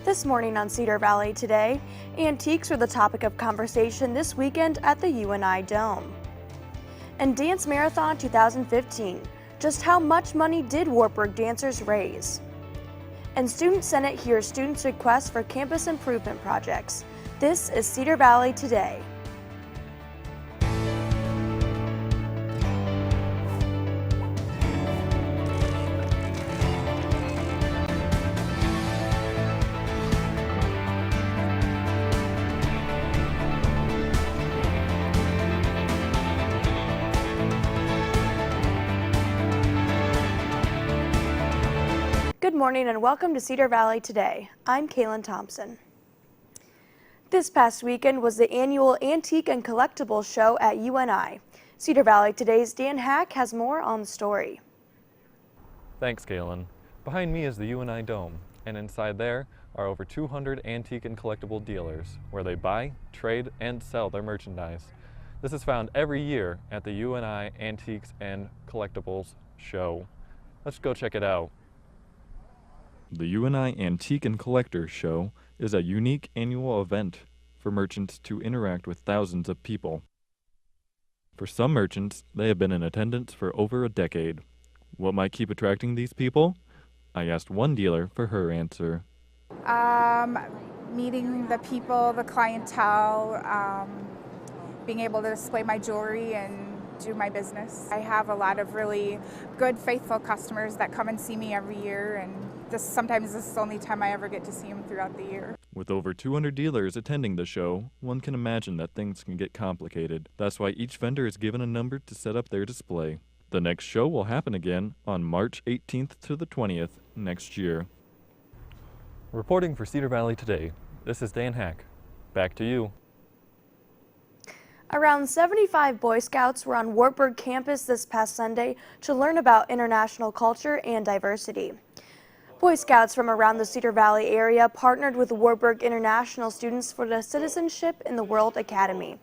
This morning on Cedar Valley Today, antiques are the topic of conversation this weekend at the UNI Dome. And Dance Marathon 2015, just how much money did Wartburg dancers raise? And Student Senate hears students' requests for campus improvement projects. This is Cedar Valley Today. Good morning and welcome to Cedar Valley Today. I'm Kaylin Thompson. This past weekend was the annual Antique and Collectibles Show at UNI. Cedar Valley Today's Dan Hack has more on the story. Thanks, Kaylin. Behind me is the UNI Dome, and inside there are over 200 antique and collectible dealers where they buy, trade, and sell their merchandise. This is found every year at the UNI Antiques and Collectibles Show. Let's go check it out. The UNI Antique and Collectors Show is a unique annual event for merchants to interact with thousands of people. For some merchants, they have been in attendance for over a decade. What might keep attracting these people? I asked one dealer for her answer. Meeting the people, the clientele, being able to display my jewelry and do my business. I have a lot of really good, faithful customers that come and see me every year, and sometimes this is the only time I ever get to see them throughout the year. With over 200 dealers attending the show, one can imagine that things can get complicated. That's why each vendor is given a number to set up their display. The next show will happen again on March 18th to the 20th next year. Reporting for Cedar Valley Today, this is Dan Hack. Back to you. Around 75 Boy Scouts were on Wartburg campus this past Sunday to learn about international culture and diversity. Boy Scouts from around the Cedar Valley area partnered with Wartburg International students for the Citizenship in the World Academy.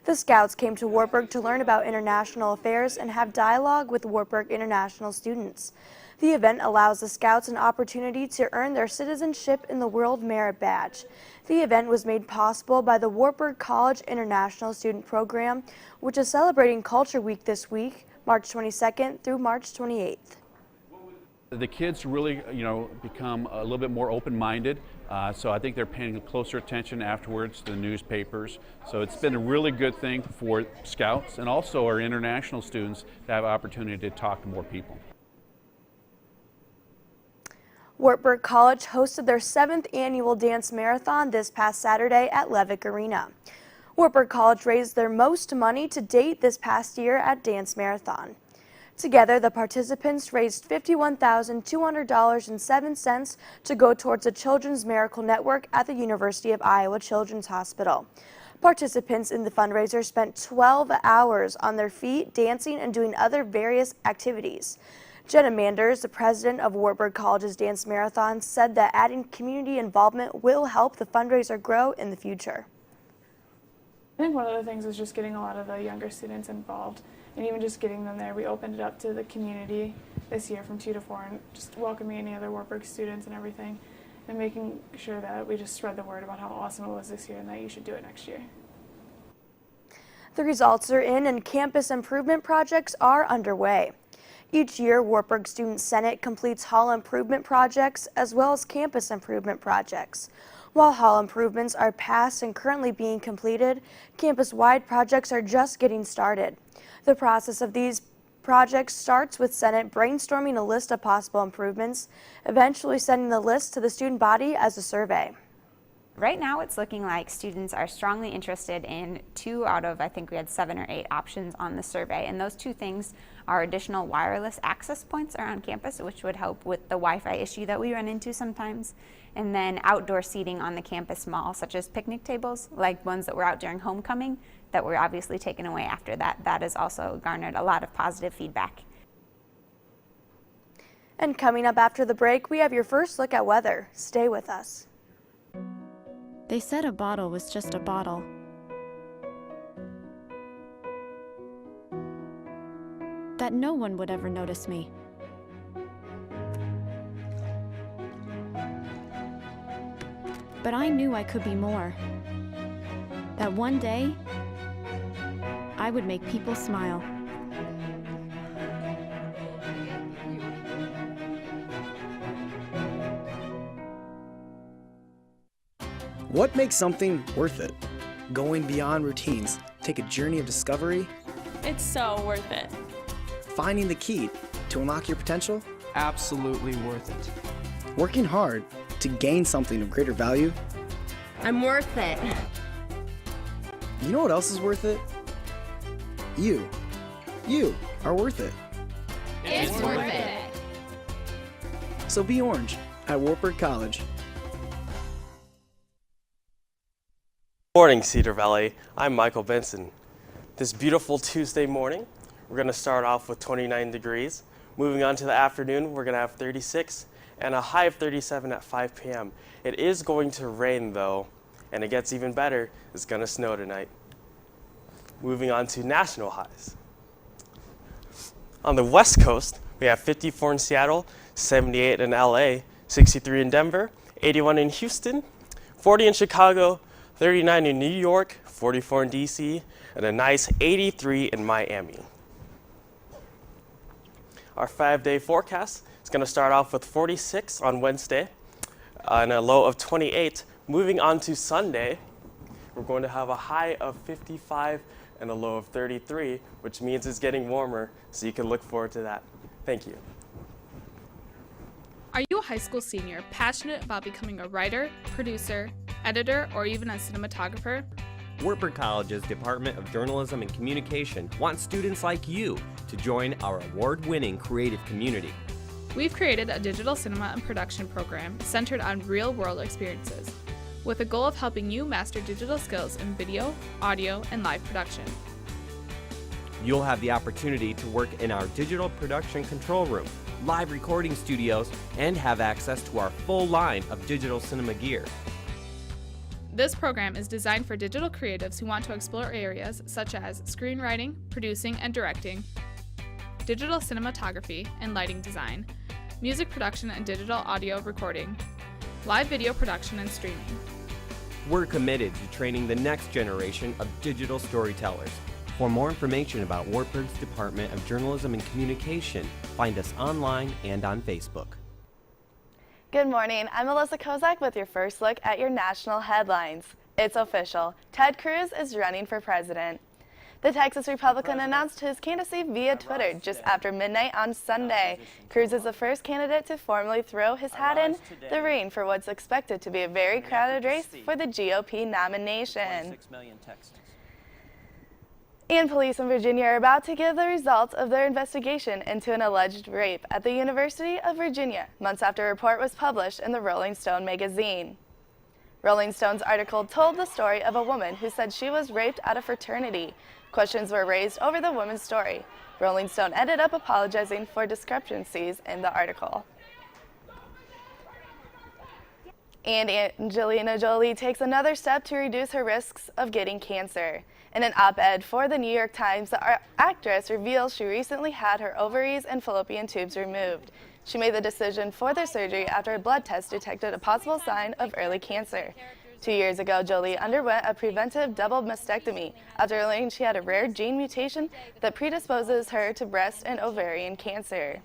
The Scouts came to Wartburg to learn about international affairs and have dialogue with Wartburg International students. The event allows the Scouts an opportunity to earn their Citizenship in the World Merit Badge. The event was made possible by the Wartburg College International Student Program, which is celebrating Culture Week this week, March 22nd through March 28th. The kids really, become a little bit more open-minded, so I think they're paying closer attention afterwards to the newspapers. So it's been a really good thing for Scouts and also our international students to have an opportunity to talk to more people. Wartburg College hosted their 7th annual dance marathon this past Saturday at Levick Arena. Wartburg College raised their most money to date this past year at Dance Marathon. Together, the participants raised $51,200.07 to go towards the Children's Miracle Network at the University of Iowa Children's Hospital. Participants in the fundraiser spent 12 hours on their feet, dancing and doing other various activities. Jenna Manders, the president of Wartburg College's Dance Marathon, said that adding community involvement will help the fundraiser grow in the future. I think one of the things is just getting a lot of the younger students involved, and even just getting them there. We opened it up to the community this year from 2 to 4 and just welcoming any other Wartburg students and everything, and making sure that we just spread the word about how awesome it was this year and that you should do it next year. The results are in and campus improvement projects are underway. Each year, Wartburg Student Senate completes hall improvement projects as well as campus improvement projects. While hall improvements are passed and currently being completed, campus-wide projects are just getting started. The process of these projects starts with Senate brainstorming a list of possible improvements, eventually sending the list to the student body as a survey. Right now it's looking like students are strongly interested in 2 out of, I think we had 7 or 8 options on the survey, and those 2 things are additional wireless access points around campus, which would help with the Wi-Fi issue that we run into sometimes, and then outdoor seating on the campus mall, such as picnic tables, like ones that were out during homecoming that were obviously taken away after that. That has also garnered a lot of positive feedback. And coming up after the break, we have your first look at weather. Stay with us. They said a bottle was just a bottle. That no one would ever notice me. But I knew I could be more. That one day, I would make people smile. What makes something worth it? Going beyond routines, take a journey of discovery, It's so worth it. finding the key to unlock your potential, Absolutely worth it. working hard to gain something of greater value. I'm worth it. You know what else is worth it? You. You are worth it. It's worth it. So be orange at Wartburg College. Morning, Cedar Valley. I'm Michael Benson. This beautiful Tuesday morning, we're going to start off with 29 degrees. Moving on to the afternoon, we're going to have 36 and a high of 37 at 5 p.m. It is going to rain though, and it gets even better. It's going to snow tonight. Moving on to national highs. On the West Coast, we have 54 in Seattle, 78 in LA, 63 in Denver, 81 in Houston, 40 in Chicago, 39 in New York, 44 in DC, and a nice 83 in Miami. Our 5-day forecast is going to start off with 46 on Wednesday and a low of 28. Moving on to Sunday, we're going to have a high of 55 and a low of 33, which means it's getting warmer, so you can look forward to that. Thank you. Are you a high school senior passionate about becoming a writer, producer, editor, or even a cinematographer? Wartburg College's Department of Journalism and Communication wants students like you to join our award-winning creative community. We've created a digital cinema and production program centered on real-world experiences, with a goal of helping you master digital skills in video, audio, and live production. You'll have the opportunity to work in our digital production control room, live recording studios, and have access to our full line of digital cinema gear. This program is designed for digital creatives who want to explore areas such as screenwriting, producing and directing, digital cinematography and lighting design, music production and digital audio recording, live video production and streaming. We're committed to training the next generation of digital storytellers. For more information about Wartburg's Department of Journalism and Communication, find us online and on Facebook. Good morning, I'm Melissa Kozak with your first look at your national headlines. It's official, Ted Cruz is running for president. The Texas Republican announced his candidacy via Twitter just after midnight on Sunday. Cruz is the first candidate to formally throw his hat in the ring for what's expected to be a very crowded race for the GOP nomination. And police in Virginia are about to give the results of their investigation into an alleged rape at the University of Virginia, months after a report was published in the Rolling Stone magazine. Rolling Stone's article told the story of a woman who said she was raped at a fraternity. Questions were raised over the woman's story. Rolling Stone ended up apologizing for discrepancies in the article. And Angelina Jolie takes another step to reduce her risks of getting cancer. In an op-ed for the New York Times, the actress reveals she recently had her ovaries and fallopian tubes removed. She made the decision for the surgery after a blood test detected a possible sign of early cancer. 2 years ago, Jolie underwent a preventive double mastectomy after learning she had a rare gene mutation that predisposes her to breast and ovarian cancer.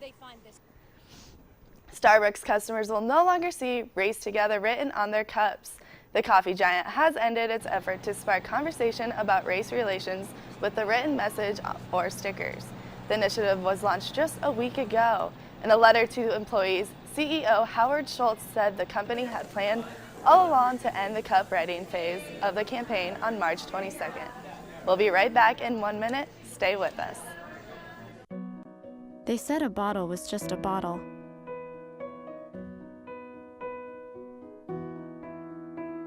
Starbucks customers will no longer see "Race Together" written on their cups. The coffee giant has ended its effort to spark conversation about race relations with the written message or stickers. The initiative was launched just a week ago. In a letter to employees, CEO Howard Schultz said the company had planned all along to end the cup writing phase of the campaign on March 22nd. We'll be right back in 1 minute. Stay with us. They said a bottle was just a bottle.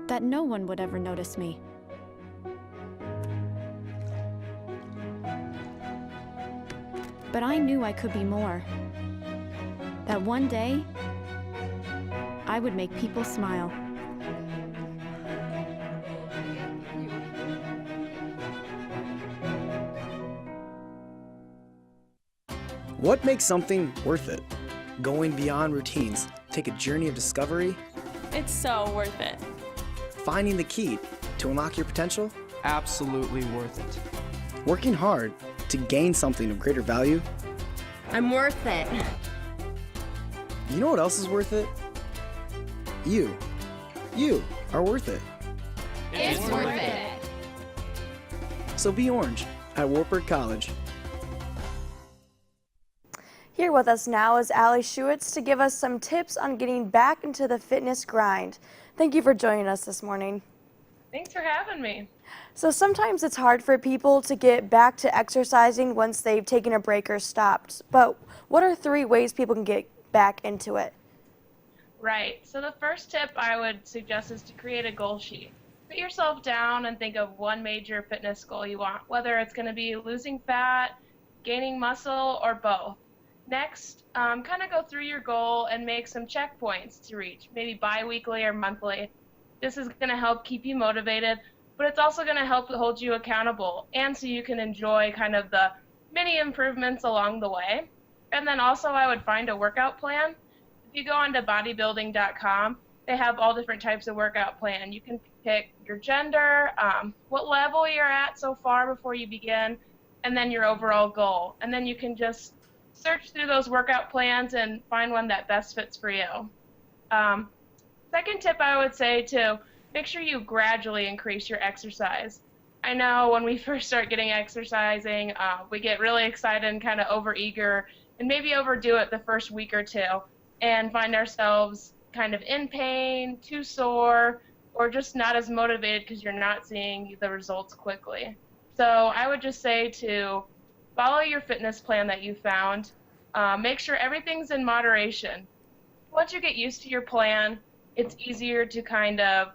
That no one would ever notice me. But I knew I could be more. That one day, I would make people smile. What makes something worth it? Going beyond routines, take a journey of discovery, It's so worth it. Finding the key to unlock your potential? Absolutely worth it. Working hard to gain something of greater value? I'm worth it. You know what else is worth it? You. You are worth it. It's worth it. So be orange at Wartburg College. Here with us now is Ali Schuetz to give us some tips on getting back into the fitness grind. Thank you for joining us this morning. Thanks for having me. So sometimes it's hard for people to get back to exercising once they've taken a break or stopped. But what are 3 ways people can get back into it? Right. So the first tip I would suggest is to create a goal sheet. Put yourself down and think of one major fitness goal you want, whether it's going to be losing fat, gaining muscle, or both. Next, kind of go through your goal and make some checkpoints to reach, maybe bi-weekly or monthly. This is going to help keep you motivated, but it's also going to help hold you accountable, and so you can enjoy kind of the mini improvements along the way. And then also I would find a workout plan. If you go onto bodybuilding.com, they have all different types of workout plan. You can pick your gender, what level you're at so far before you begin, and then your overall goal. And then you can just search through those workout plans and find one that best fits for you. Second tip I would say to make sure you gradually increase your exercise. I know when we first start getting exercising, we get really excited and kind of overeager and maybe overdo it the first week or 2 and find ourselves kind of in pain, too sore, or just not as motivated because you're not seeing the results quickly. So I would just say to follow your fitness plan that you found. Make sure everything's in moderation. Once you get used to your plan, it's easier to kind of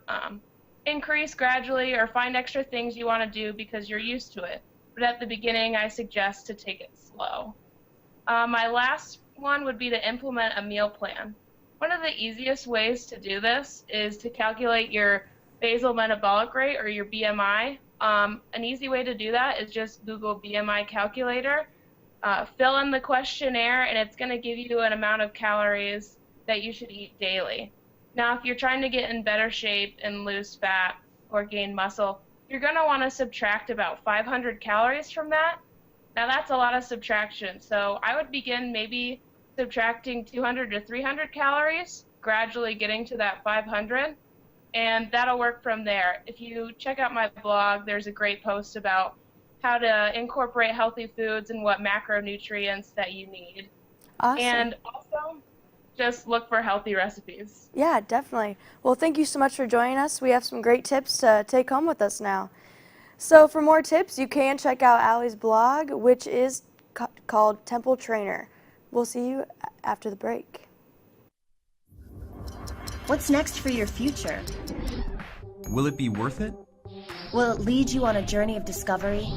increase gradually or find extra things you want to do because you're used to it. But at the beginning, I suggest to take it slow. My last one would be to implement a meal plan. One of the easiest ways to do this is to calculate your basal metabolic rate or your BMI. An easy way to do that is just Google BMI calculator, fill in the questionnaire, and it's going to give you an amount of calories that you should eat daily. Now, if you're trying to get in better shape and lose fat or gain muscle, you're going to want to subtract about 500 calories from that. Now, that's a lot of subtraction, so I would begin maybe subtracting 200 to 300 calories, gradually getting to that 500. And that'll work from there. If you check out my blog, there's a great post about how to incorporate healthy foods and what macronutrients that you need. Awesome. And also, just look for healthy recipes. Yeah, definitely. Well, thank you so much for joining us. We have some great tips to take home with us now. So for more tips, you can check out Ali's blog, which is called Temple Trainer. We'll see you after the break. What's next for your future? Will it be worth it? Will it lead you on a journey of discovery?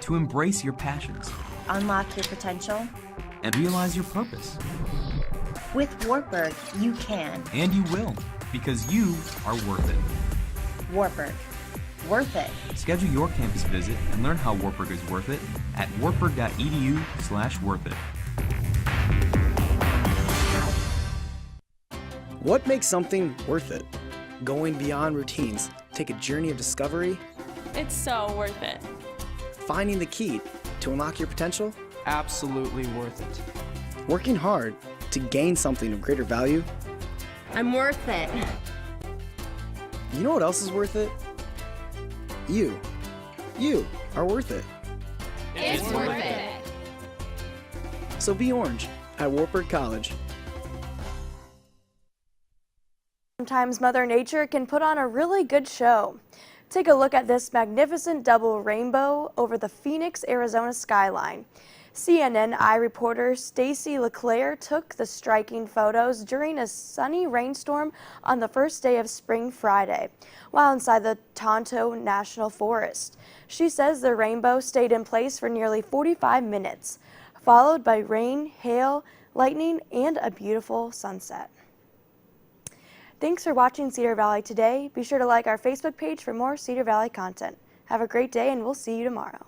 To embrace your passions. Unlock your potential? And realize your purpose. With Wartburg, you can. And you will, because you are worth it. Wartburg. Worth it. Schedule your campus visit and learn how Wartburg is worth it at wartburg.edu/worthit. What makes something worth it? Going beyond routines. Take a journey of discovery. It's so worth it. Finding the key to unlock your potential. Absolutely worth it. Working hard to gain something of greater value. I'm worth it. You know what else is worth it? You. You are worth it. It's worth it. So be orange at Wartburg College. Sometimes Mother Nature can put on a really good show. Take a look at this magnificent double rainbow over the Phoenix, Arizona skyline. CNN Eye reporter Stacy LeClaire took the striking photos during a sunny rainstorm on the first day of spring Friday, while inside the Tonto National Forest. She says the rainbow stayed in place for nearly 45 minutes, followed by rain, hail, lightning, and a beautiful sunset. Thanks for watching Cedar Valley Today. Be sure to like our Facebook page for more Cedar Valley content. Have a great day, and we'll see you tomorrow.